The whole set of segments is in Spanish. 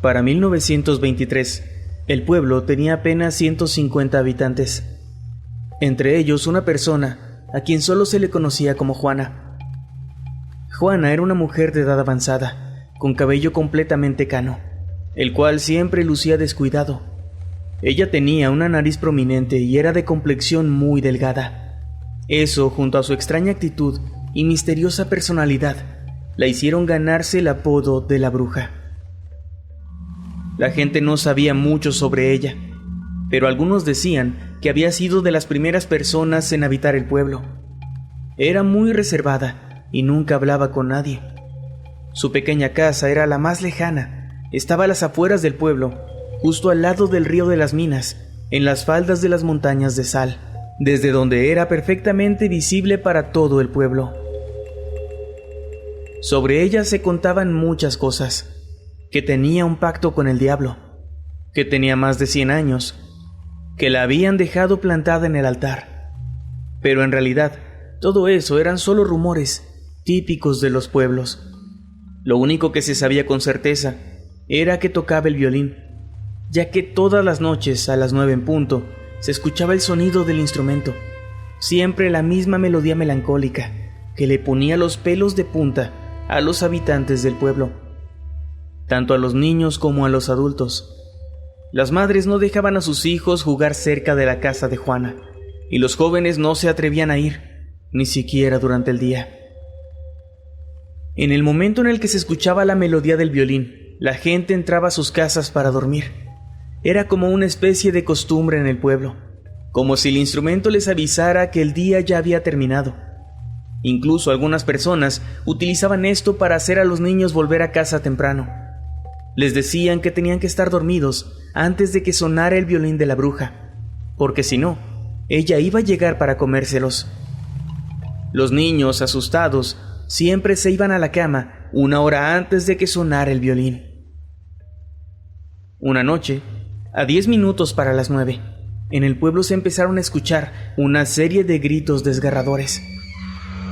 Para 1923, el pueblo tenía apenas 150 habitantes. Entre ellos una persona a quien solo se le conocía como Juana. Juana era una mujer de edad avanzada, con cabello completamente cano, el cual siempre lucía descuidado. Ella tenía una nariz prominente y era de complexión muy delgada. Eso, junto a su extraña actitud y misteriosa personalidad, la hicieron ganarse el apodo de la bruja. La gente no sabía mucho sobre ella, pero algunos decían que había sido de las primeras personas en habitar el pueblo. Era muy reservada y nunca hablaba con nadie. Su pequeña casa era la más lejana, estaba a las afueras del pueblo, justo al lado del río de las Minas, en las faldas de las montañas de sal, desde donde era perfectamente visible para todo el pueblo. Sobre ella se contaban muchas cosas: que tenía un pacto con el diablo, que tenía más de 100 años, que la habían dejado plantada en el altar. Pero en realidad, todo eso eran solo rumores típicos de los pueblos. Lo único que se sabía con certeza era que tocaba el violín, ya que todas las noches a las 9 en punto se escuchaba el sonido del instrumento, siempre la misma melodía melancólica que le ponía los pelos de punta a los habitantes del pueblo, tanto a los niños como a los adultos. Las madres no dejaban a sus hijos jugar cerca de la casa de Juana, y los jóvenes no se atrevían a ir, ni siquiera durante el día. En el momento en el que se escuchaba la melodía del violín, la gente entraba a sus casas para dormir. Era como una especie de costumbre en el pueblo, como si el instrumento les avisara que el día ya había terminado. Incluso algunas personas utilizaban esto para hacer a los niños volver a casa temprano. Les decían que tenían que estar dormidos antes de que sonara el violín de la bruja, porque si no, ella iba a llegar para comérselos. Los niños, asustados, siempre se iban a la cama 1 hora antes de que sonara el violín. Una noche, a 10 minutos para las 9, en el pueblo se empezaron a escuchar una serie de gritos desgarradores.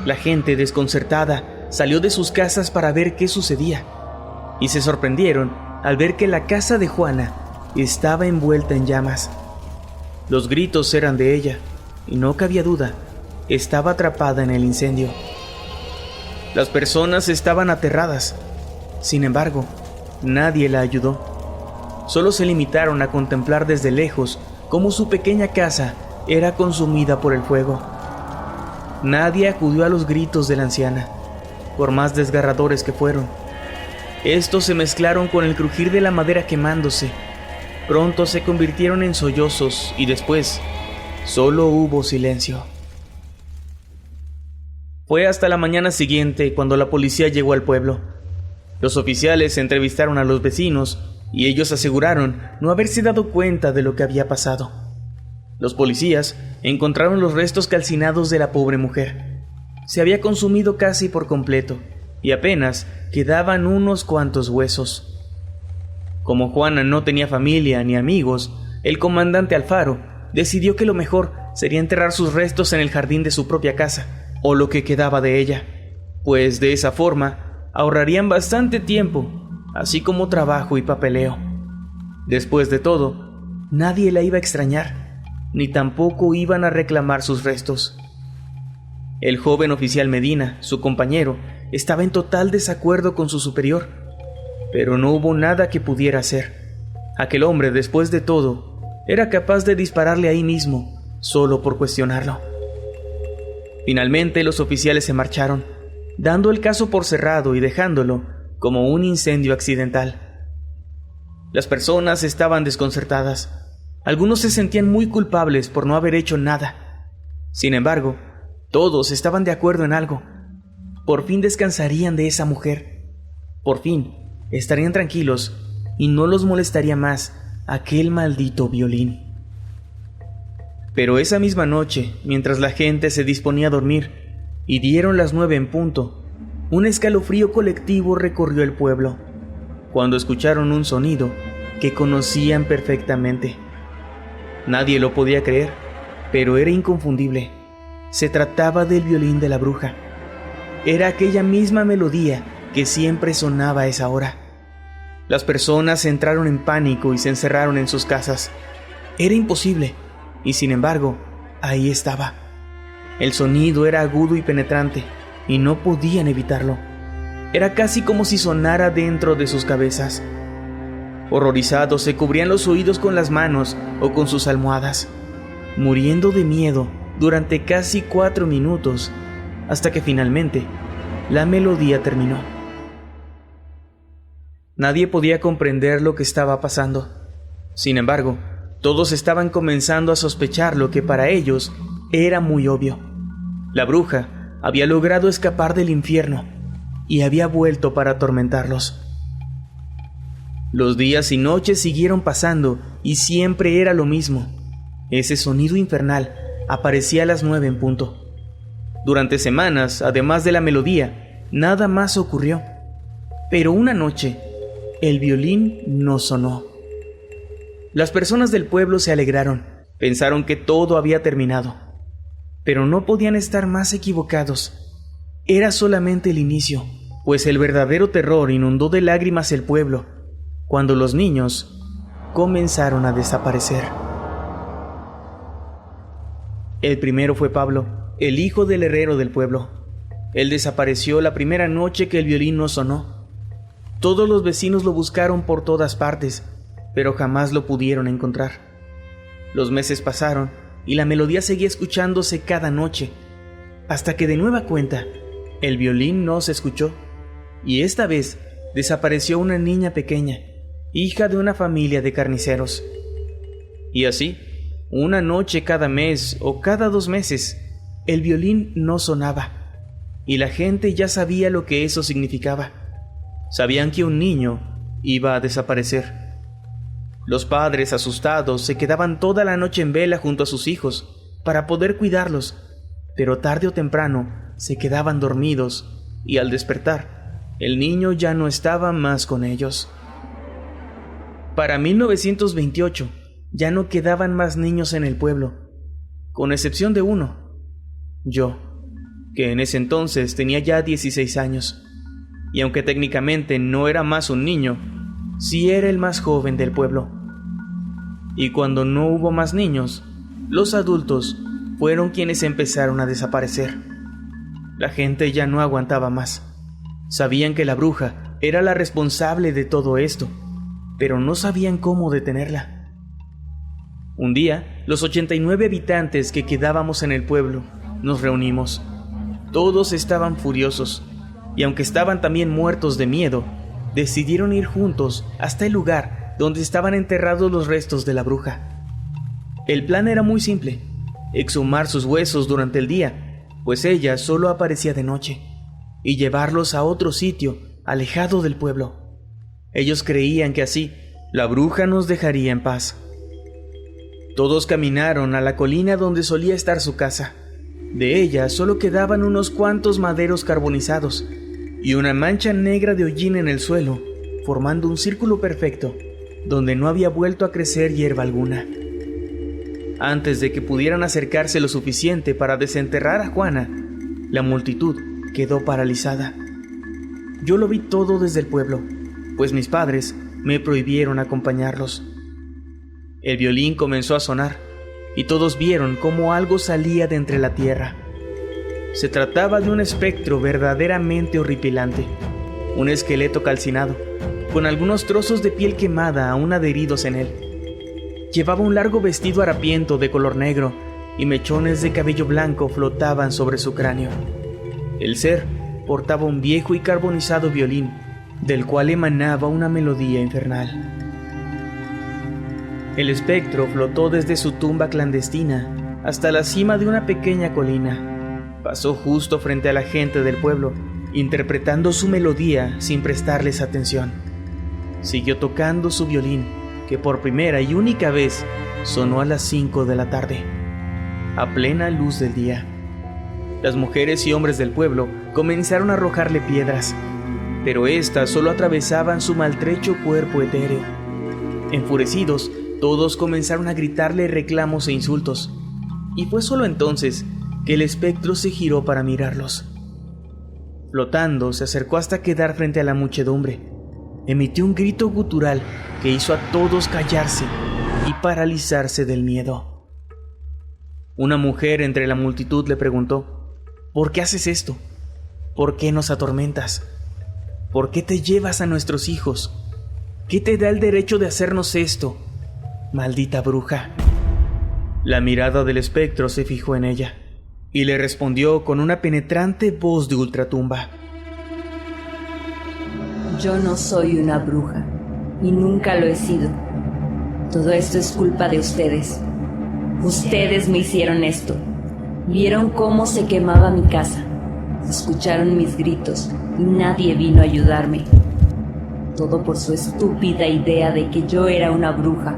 La gente, desconcertada, salió de sus casas para ver qué sucedía, y se sorprendieron al ver que la casa de Juana estaba envuelta en llamas. Los gritos eran de ella, y no cabía duda, estaba atrapada en el incendio. Las personas estaban aterradas. Sin embargo, nadie la ayudó. Solo se limitaron a contemplar desde lejos cómo su pequeña casa era consumida por el fuego. Nadie acudió a los gritos de la anciana, por más desgarradores que fueron. Estos se mezclaron con el crujir de la madera quemándose. Pronto se convirtieron en sollozos y después solo hubo silencio. Fue hasta la mañana siguiente cuando la policía llegó al pueblo. Los oficiales entrevistaron a los vecinos y ellos aseguraron no haberse dado cuenta de lo que había pasado. Los policías encontraron los restos calcinados de la pobre mujer. Se había consumido casi por completo y apenas quedaban unos cuantos huesos. Como Juana no tenía familia ni amigos, el comandante Alfaro decidió que lo mejor sería enterrar sus restos en el jardín de su propia casa, o lo que quedaba de ella, pues de esa forma ahorrarían bastante tiempo, así como trabajo y papeleo. Después de todo, nadie la iba a extrañar, ni tampoco iban a reclamar sus restos. El joven oficial Medina, su compañero, estaba en total desacuerdo con su superior, pero no hubo nada que pudiera hacer. Aquel hombre, después de todo, era capaz de dispararle ahí mismo, solo por cuestionarlo. Finalmente los oficiales se marcharon, dando el caso por cerrado y dejándolo como un incendio accidental. Las personas estaban desconcertadas. Algunos se sentían muy culpables por no haber hecho nada. Sin embargo, todos estaban de acuerdo en algo. Por fin descansarían de esa mujer. Por fin estarían tranquilos y no los molestaría más aquel maldito violín. Pero esa misma noche, mientras la gente se disponía a dormir y dieron las 9 en punto, un escalofrío colectivo recorrió el pueblo, cuando escucharon un sonido que conocían perfectamente. Nadie lo podía creer, pero era inconfundible. Se trataba del violín de la bruja. Era aquella misma melodía que siempre sonaba a esa hora. Las personas entraron en pánico y se encerraron en sus casas. Era imposible, y sin embargo, ahí estaba. El sonido era agudo y penetrante, y no podían evitarlo. Era casi como si sonara dentro de sus cabezas. Horrorizados, se cubrían los oídos con las manos o con sus almohadas, muriendo de miedo durante casi 4 minutos, hasta que finalmente la melodía terminó. Nadie podía comprender lo que estaba pasando. Sin embargo, todos estaban comenzando a sospechar lo que para ellos era muy obvio. La bruja había logrado escapar del infierno y había vuelto para atormentarlos. Los días y noches siguieron pasando y siempre era lo mismo. Ese sonido infernal aparecía a las 9 en punto. Durante semanas, además de la melodía, nada más ocurrió. Pero una noche, el violín no sonó. Las personas del pueblo se alegraron, pensaron que todo había terminado. Pero no podían estar más equivocados. Era solamente el inicio, pues el verdadero terror inundó de lágrimas el pueblo, cuando los niños comenzaron a desaparecer. El primero fue Pablo, el hijo del herrero del pueblo. Él desapareció la primera noche que el violín no sonó. Todos los vecinos lo buscaron por todas partes, pero jamás lo pudieron encontrar. Los meses pasaron y la melodía seguía escuchándose cada noche, hasta que de nueva cuenta, el violín no se escuchó, y esta vez desapareció una niña pequeña, hija de una familia de carniceros. Y así, una noche cada mes o cada 2 meses, el violín no sonaba, y la gente ya sabía lo que eso significaba. Sabían que un niño iba a desaparecer. Los padres, asustados, se quedaban toda la noche en vela junto a sus hijos para poder cuidarlos, pero tarde o temprano se quedaban dormidos y al despertar, el niño ya no estaba más con ellos. Para 1928, ya no quedaban más niños en el pueblo, con excepción de uno, yo, que en ese entonces tenía ya 16 años, y aunque técnicamente no era más un niño, sí era el más joven del pueblo. Y cuando no hubo más niños, los adultos fueron quienes empezaron a desaparecer. La gente ya no aguantaba más. Sabían que la bruja era la responsable de todo esto, pero no sabían cómo detenerla. Un día, los 89 habitantes que quedábamos en el pueblo nos reunimos. Todos estaban furiosos, y aunque estaban también muertos de miedo, decidieron ir juntos hasta el lugar donde estaban enterrados los restos de la bruja. El plan era muy simple: exhumar sus huesos durante el día, pues ella solo aparecía de noche, y llevarlos a otro sitio alejado del pueblo. Ellos creían que así la bruja nos dejaría en paz. Todos caminaron a la colina donde solía estar su casa. De ella solo quedaban unos cuantos maderos carbonizados y una mancha negra de hollín en el suelo, formando un círculo perfecto donde no había vuelto a crecer hierba alguna. Antes de que pudieran acercarse lo suficiente para desenterrar a Juana, la multitud quedó paralizada. Yo lo vi todo desde el pueblo, pues mis padres me prohibieron acompañarlos. El violín comenzó a sonar, y todos vieron cómo algo salía de entre la tierra. Se trataba de un espectro verdaderamente horripilante, un esqueleto calcinado, con algunos trozos de piel quemada aún adheridos en él. Llevaba un largo vestido harapiento de color negro, y mechones de cabello blanco flotaban sobre su cráneo. El ser portaba un viejo y carbonizado violín, del cual emanaba una melodía infernal. El espectro flotó desde su tumba clandestina hasta la cima de una pequeña colina. Pasó justo frente a la gente del pueblo, interpretando su melodía sin prestarles atención. Siguió tocando su violín, que por primera y única vez sonó a las 5 de la tarde, a plena luz del día. Las mujeres y hombres del pueblo comenzaron a arrojarle piedras, pero éstas solo atravesaban su maltrecho cuerpo etéreo. Enfurecidos, todos comenzaron a gritarle reclamos e insultos, y fue solo entonces que el espectro se giró para mirarlos. Flotando, se acercó hasta quedar frente a la muchedumbre. emitió un grito gutural que hizo a todos callarse y paralizarse del miedo. Una mujer entre la multitud le preguntó: ¿por qué haces esto? ¿Por qué nos atormentas? ¿Por qué te llevas a nuestros hijos? ¿Qué te da el derecho de hacernos esto? Maldita bruja. La mirada del espectro se fijó en ella y le respondió con una penetrante voz de ultratumba: Yo no soy una bruja y nunca lo he sido. Todo esto es culpa de ustedes. Ustedes me hicieron esto. Vieron cómo se quemaba mi casa. Escucharon mis gritos y nadie vino a ayudarme. Todo por su estúpida idea de que yo era una bruja,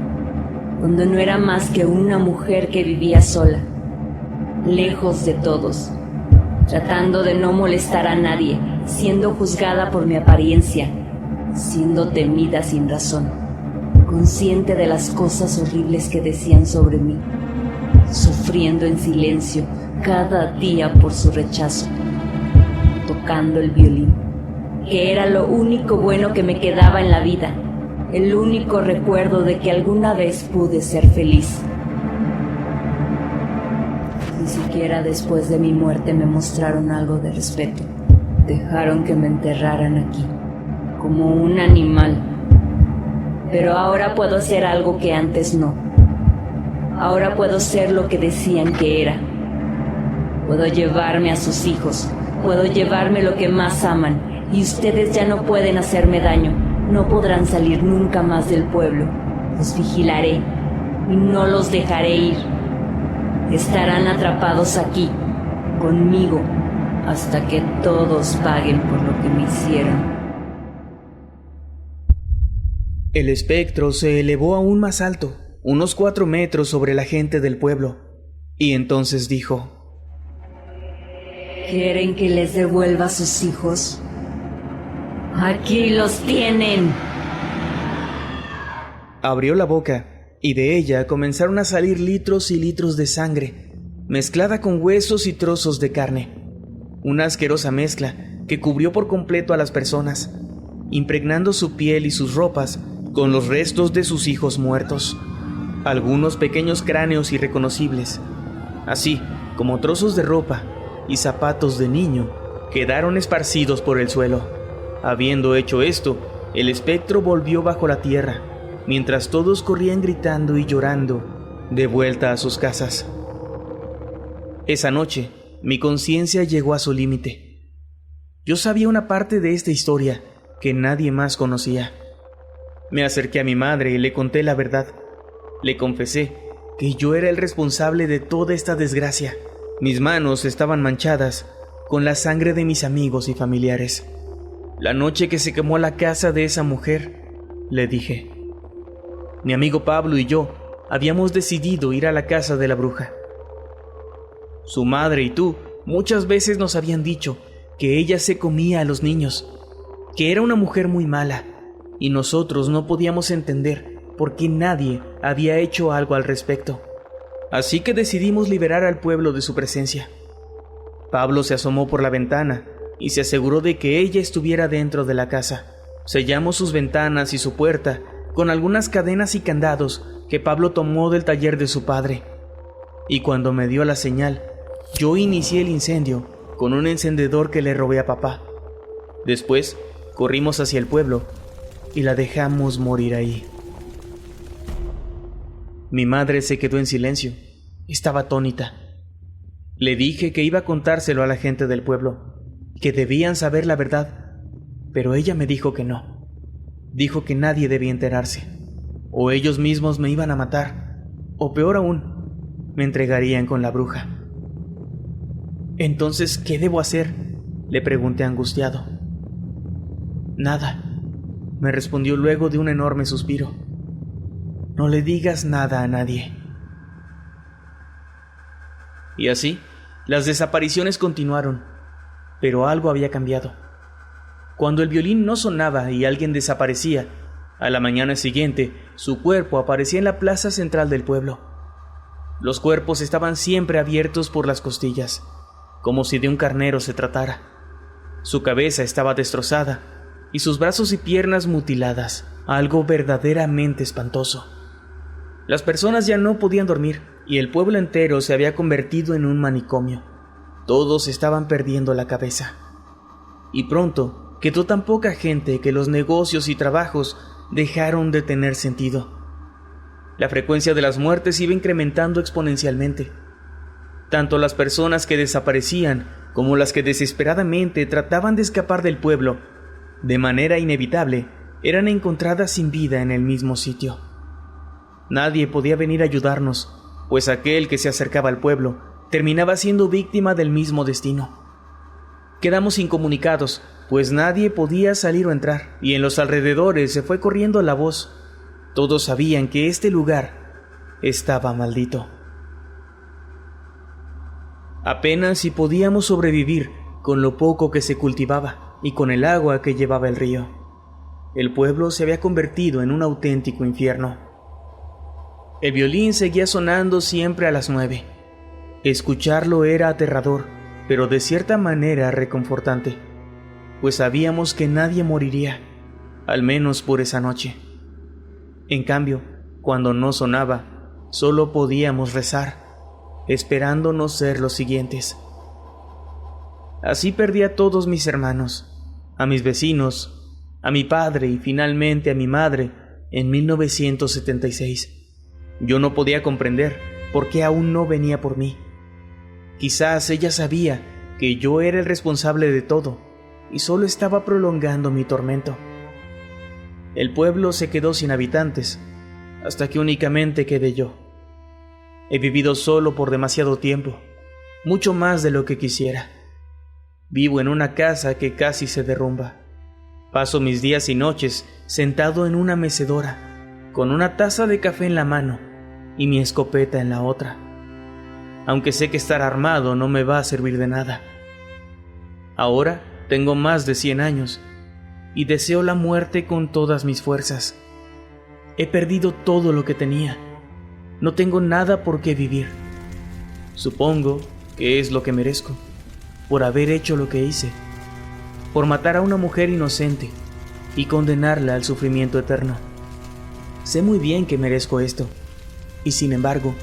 cuando no era más que una mujer que vivía sola, lejos de todos, tratando de no molestar a nadie, siendo juzgada por mi apariencia, siendo temida sin razón, consciente de las cosas horribles que decían sobre mí, sufriendo en silencio cada día por su rechazo, tocando el violín, que era lo único bueno que me quedaba en la vida, el único recuerdo de que alguna vez pude ser feliz. Ni siquiera después de mi muerte me mostraron algo de respeto. Dejaron que me enterraran aquí, como un animal. Pero ahora puedo hacer algo que antes no. Ahora puedo ser lo que decían que era. Puedo llevarme a sus hijos, puedo llevarme lo que más aman, y ustedes ya no pueden hacerme daño. No podrán salir nunca más del pueblo. Los vigilaré y no los dejaré ir. Estarán atrapados aquí, conmigo, hasta que todos paguen por lo que me hicieron. El espectro se elevó aún más alto, unos 4 metros sobre la gente del pueblo, y entonces dijo: ¿Quieren que les devuelva a sus hijos? ¡Aquí los tienen! Abrió la boca, y de ella comenzaron a salir litros y litros de sangre, mezclada con huesos y trozos de carne. Una asquerosa mezcla que cubrió por completo a las personas, impregnando su piel y sus ropas con los restos de sus hijos muertos. Algunos pequeños cráneos irreconocibles, así como trozos de ropa y zapatos de niño, quedaron esparcidos por el suelo. Habiendo hecho esto, el espectro volvió bajo la tierra, mientras todos corrían gritando y llorando de vuelta a sus casas. Esa noche, mi conciencia llegó a su límite. Yo sabía una parte de esta historia que nadie más conocía. Me acerqué a mi madre y le conté la verdad. Le confesé que yo era el responsable de toda esta desgracia. Mis manos estaban manchadas con la sangre de mis amigos y familiares. La noche que se quemó la casa de esa mujer, le dije, mi amigo Pablo y yo habíamos decidido ir a la casa de la bruja. Su madre y tú muchas veces nos habían dicho que ella se comía a los niños, que era una mujer muy mala, y nosotros no podíamos entender por qué nadie había hecho algo al respecto. Así que decidimos liberar al pueblo de su presencia. Pablo se asomó por la ventana y se aseguró de que ella estuviera dentro de la casa. Sellamos sus ventanas y su puerta con algunas cadenas y candados que Pablo tomó del taller de su padre. Y cuando me dio la señal, yo inicié el incendio con un encendedor que le robé a papá. Después, corrimos hacia el pueblo y la dejamos morir ahí. Mi madre se quedó en silencio. Estaba atónita. Le dije que iba a contárselo a la gente del pueblo, que debían saber la verdad, pero ella me dijo que no. Dijo que nadie debía enterarse, o ellos mismos me iban a matar, o peor aún, me entregarían con la bruja. Entonces, ¿qué debo hacer?, le pregunté angustiado. Nada, me respondió luego de un enorme suspiro. No le digas nada a nadie. Y así, las desapariciones continuaron, pero algo había cambiado. Cuando el violín no sonaba y alguien desaparecía, a la mañana siguiente, su cuerpo aparecía en la plaza central del pueblo. Los cuerpos estaban siempre abiertos por las costillas, como si de un carnero se tratara. Su cabeza estaba destrozada y sus brazos y piernas mutiladas, algo verdaderamente espantoso. Las personas ya no podían dormir y el pueblo entero se había convertido en un manicomio. Todos estaban perdiendo la cabeza. Y pronto quedó tan poca gente que los negocios y trabajos dejaron de tener sentido. La frecuencia de las muertes iba incrementando exponencialmente. Tanto las personas que desaparecían como las que desesperadamente trataban de escapar del pueblo, de manera inevitable, eran encontradas sin vida en el mismo sitio. Nadie podía venir a ayudarnos, pues aquel que se acercaba al pueblo terminaba siendo víctima del mismo destino. Quedamos incomunicados, pues nadie podía salir o entrar, y en los alrededores se fue corriendo la voz. Todos sabían que este lugar estaba maldito. Apenas si podíamos sobrevivir con lo poco que se cultivaba y con el agua que llevaba el río. El pueblo se había convertido en un auténtico infierno. El violín seguía sonando siempre a las 9. Escucharlo era aterrador, pero de cierta manera reconfortante, pues sabíamos que nadie moriría, al menos por esa noche. En cambio, cuando no sonaba, solo podíamos rezar, esperando no ser los siguientes. Así perdí a todos mis hermanos, a mis vecinos, a mi padre y finalmente a mi madre en 1976. Yo no podía comprender por qué aún no venía por mí. Quizás ella sabía que yo era el responsable de todo y solo estaba prolongando mi tormento. El pueblo se quedó sin habitantes, hasta que únicamente quedé yo. He vivido solo por demasiado tiempo, mucho más de lo que quisiera. Vivo en una casa que casi se derrumba. Paso mis días y noches sentado en una mecedora, con una taza de café en la mano y mi escopeta en la otra. Aunque sé que estar armado no me va a servir de nada. Ahora tengo más de 100 años y deseo la muerte con todas mis fuerzas. He perdido todo lo que tenía. No tengo nada por qué vivir. Supongo que es lo que merezco, por haber hecho lo que hice, por matar a una mujer inocente y condenarla al sufrimiento eterno. Sé muy bien que merezco esto, y sin embargo,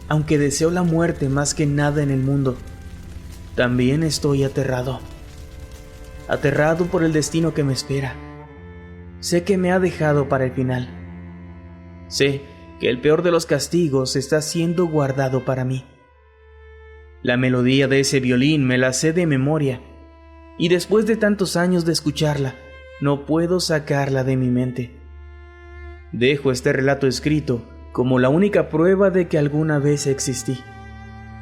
aunque deseo la muerte más que nada en el mundo, también estoy aterrado. Aterrado por el destino que me espera. Sé que me ha dejado para el final. Sé que el peor de los castigos está siendo guardado para mí. La melodía de ese violín me la sé de memoria, y después de tantos años de escucharla, no puedo sacarla de mi mente. Dejo este relato escrito como la única prueba de que alguna vez existí,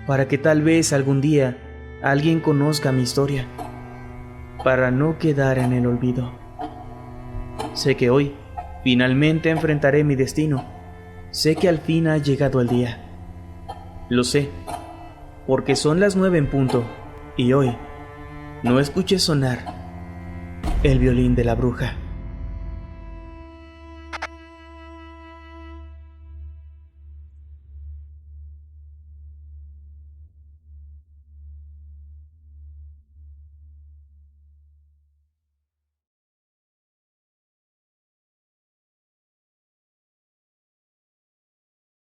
para que tal vez algún día alguien conozca mi historia, para no quedar en el olvido. Sé que hoy finalmente enfrentaré mi destino. Sé que al fin ha llegado el día. Lo sé, porque son las 9 en punto, y hoy no escuché sonar el violín de la bruja.